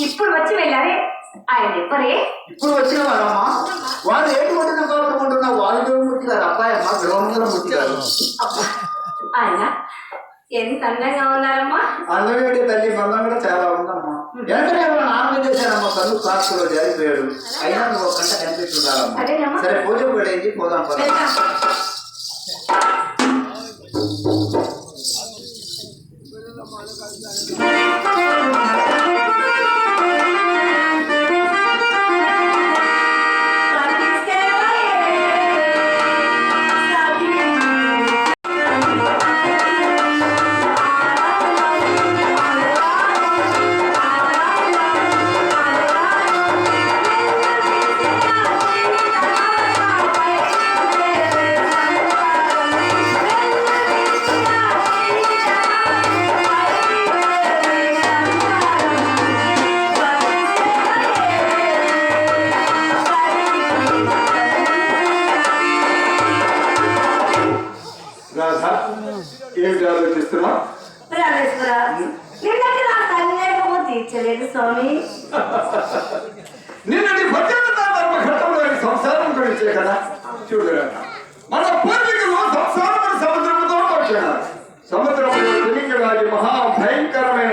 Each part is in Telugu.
ఇప్పుడు వచ్చి వెళ్ళారే ఆయన ఎవరే? ఇప్పుడు వచ్చిన వారమ్మా వారు ఏటి కొట్టిన కోరుకుంటున్న వాయుదేవమూర్తి గారు అబ్బాయమ్మ బ్రహ్మమూర్తి గారు. ఆయన ఎంత అందంగా ఉన్నారమ్మా. అందరికీ తల్లి బంధం కూడా చాలా ఉందమ్మా. వెంటనే నాన్న చేశానమ్మా, కన్ను కాస్ట్లో జారిపోయాడు. అయినా నువ్వు ఒక గంట కనిపిస్తున్నారమ్మా. సరే పూజ కూడా అయింది, పోదాం పద. స్వామి నిన్నటి సంసారం గురించే కదా. చూడరా, మన పూర్వీకులు సంసారం సముద్రంతో వచ్చారు. సముద్రంలో తెలియరాజు మహాభయంకరమైన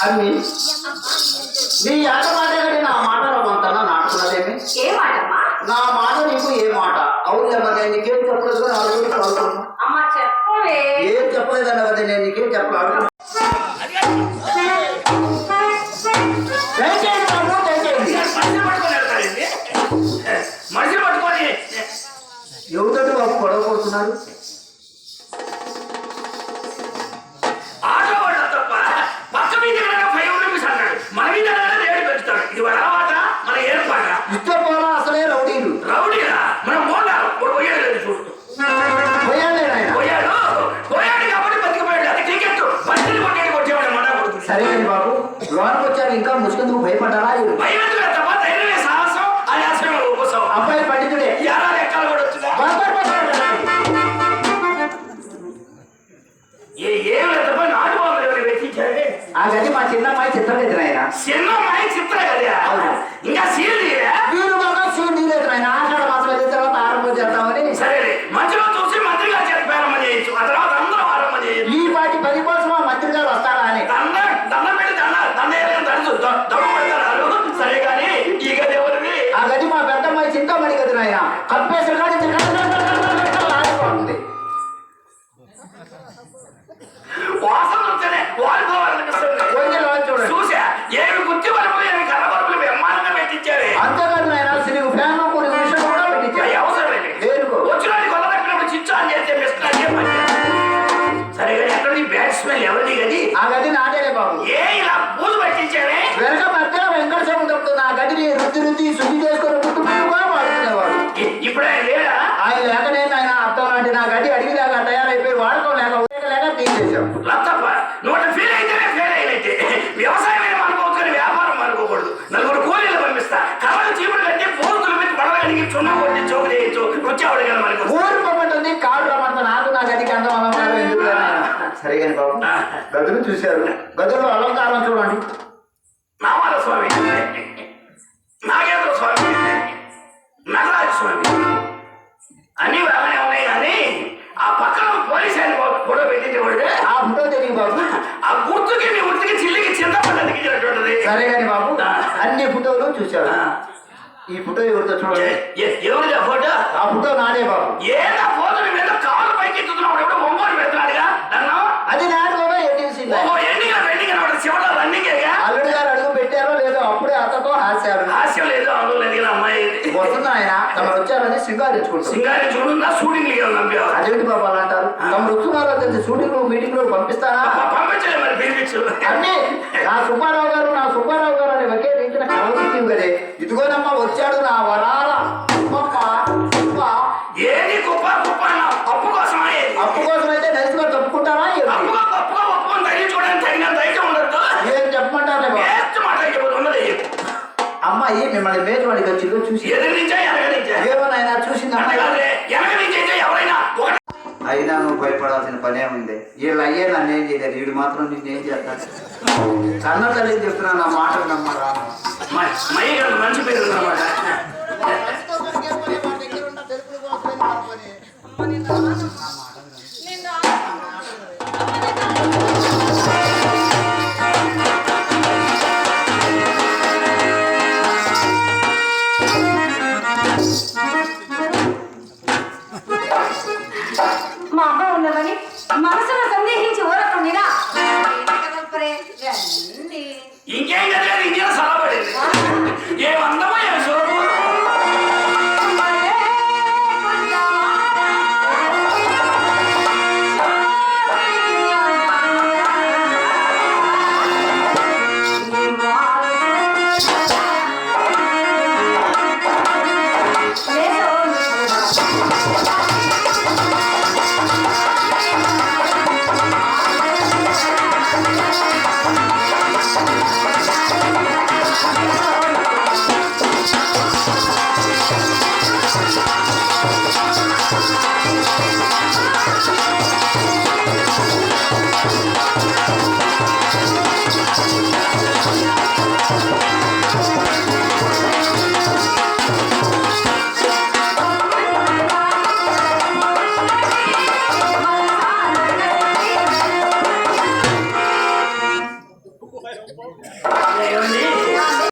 అమ్మి నీ ఆట మాట నా మాటలో అంతనా నాటుకున్నదేమి? ఏ మాటమ్మా? నా మాట నీకు ఏ మాట? అవునమ్మా, నేను నీకేం చెప్పలేదు. నాలుగు చదువుకున్నా అమ్మా చెప్పవే. ఏం చెప్పలేదన్నది, నేను నీకేం చెప్పలేదు. ఎవరితో బాబు గొడవ కొడుతున్నారు? ఇష్టపోరా అసలే రౌడీలు. రౌడీలా? మనం మోడాలు పోయాడు చూడు. పోయాడు పోయాడు పోయాడు కాబట్టి బతికిపోయాడు. అది క్రికెట్. సరే కానీ బాబు లోనికి వచ్చారు ఇంకా ముసుకెందుకు భయపడ్డారా భయం ఎందుకు తప్ప ధైర్యమే సాహసం అది ఆశ్రమం ఉపసం అబ్బాయి పండితుడే యారా లెక్కలు కూడా వచ్చిందా ఏం లేదు తప్ప నాటు బాబు ఎవరు వెచ్చించారే ఆ గది మా చిన్నమ్మాయి చిత్రలేదు ఆయన చిన్నమ్మాయి చిత్ర కదా ఇంకా సీల్ తీరా వీరు బాగా సీన్ తీలేదు ఆయన ఆషాఢ మాసం అయిన తర్వాత ఆరంభం చేద్దామని సరే మధ్యలో చూసి మంత్రి గారు చేతి ప్రారంభం చేయొచ్చు ఆ తర్వాత అందరూ ఆరంభం చేయొచ్చు ఈ పాటి పని కోసం ఆ మంత్రి గారు వస్తారా అని దండ పెట్టి దండ తడుచు దమ్ము పెడతారు సరే కానీ ఈ గది ఎవరిది ఆ గది మా పెద్దమ్మాయి చింతామణి గది ఆయన కప్పేసి ఆడిపోతుంది వాసన వస్తేనే వారిపోవాలనిపిస్తుంది చూడండి చూసా ఏమి గుర్తి వరపులు ఏమి కర్ర వరపులు బ్రహ్మాండంగా పెట్టించారు అంతేకాదు ఆయన సినిమా ఫ్యాన్ కొన్ని విషయం కూడా పెట్టించారు అవసరం లేదు దేనికో వచ్చిన కొత్త తప్పినప్పుడు చిచ్చు అని చేస్తే మిస్టర్ అని చెప్పండి సరే కానీ ఎక్కడ బ్యాడ్ స్మెల్ ఎవరిది గది ఆ గది నాటేలే బాబు ఏ ఇలా పూజ పెట్టించాడే వెనక మధ్యలో వెంకటస్వామి దొరుకుతుంది ఆ గదిని రుద్ది శుద్ధి చేసుకొని పుట్టుగా వాడుకునేవాడు ఇప్పుడు ఆయన లేడా ఆయన లేకనే ఆయన అర్థం లాంటి నా గది అడిగిలాగా తయారైపోయి వాడుకోలేక లేక తీసేసాం లత్తప్ప నువ్వు ఫెయిల్ అయితేనే ఫెయిల్ అయినట్టే వ్యవసాయం ఏమో అనుకోవచ్చు కానీ వ్యాపారం అనుకోకూడదు నలుగురు కూలీలు పంపిస్తా కవలు చీపులు కట్టి పోతులు పెట్టి పడవ కడిగి చున్నా కొట్టి చోకు చేయొచ్చు వచ్చేవాడు కదా మనకు ఊరు పొమ్మంటుంది కాడు రమ్మంట నాకు నా గదికి అందం అలంకారం ఎందుకు సరే కానీ బాబు గదులు చూశారు గదుల్లో అలంకారం చూడండి నామాల స్వామి నాగేంద్ర స్వామి నగరాజ స్వామి అన్ని బాగానే ఉన్నాయి కానీ ఆ పక్కన పోలీస్ ఆయన ఫోటో పెట్టించబడితే ఆ ఫోటో తెలియదు బాబు ఆ గుర్తుకి మీ గుర్తుకి చిల్లికి చింతపడ్డ దిగించినటువంటిది సరే కానీ బాబు అన్ని ఫోటోలు చూశారు ఈ ఫోటో ఎవరితో చూడండి ఎవరిది ఆ ఫోటో ఆ ఫోటో నాదే బాబు ఏదా ఫోటో మీద కాలు పైకి ఎత్తుతున్నాడు ఎవడో ఒంగోలు పెడుతున్నాడుగా నన్ను అది నాటి బాబా ఎన్నిసింది ఓహో ఎండింగ్ చివరి రన్నింగేగా అల్లుడు గారు అడుగు పెట్టారో లేదో అప్పుడే అతతో హాస్యారు హాస్యం లేదు అందులో లేదు అమ్మాయి వస్తుంది ఆయన తమరు వచ్చారని సింగారించుకుంటారు సింగారి చూడున్నా షూటింగ్ నంపేవారు అదేంటి బాబు అలా అంటారు తమరు వస్తున్నారో తెలిసి షూటింగ్ మీటింగ్ లో పంపిస్తారా పంపించలే మరి పిలిపించు అన్ని నా సుబ్బారావు గారు అని ఒకే రీతిన కలవచ్చింది కదే ఇదిగోనమ్మా వచ్చాడు నా వరాల ఏది కుప్ప అన్న అప్పు కోసం అప్పు కోసం అయితే నలుసుగా తప్పుకుంటారా అప్పుగా ఒప్పుకొని తగ్గించుకోవడానికి తగినంత అయితే ఉండదు ఏం చెప్పమంటారు మాట ఉన్నది అమ్మాయి మిమ్మల్ని మేజవాడికి వచ్చిందో చూసి ఎదురు నుంచా వెనక నుంచా ఏమోనైనా చూసిందా వెనక నుంచి అయితే ఎవరైనా అయినా నువ్వు భయపడాల్సిన పనే ఉంది వీళ్ళు అయ్యే నన్ను ఏం చేయలేదు వీడు మాత్రం నిన్నేం చేస్తాను కన్న తల్లి చెప్తున్నా నా మాటలు నమ్మరా మయ్య మంచి పేరు ఉన్నమాట మా అమ్మ ఉన్నదని మనసులో సందేహించి ఓరకుండినా ఇంకేం కదా ఇంకేం సలహపడింది ఏ అందమో ఏ సోపు ఏమండి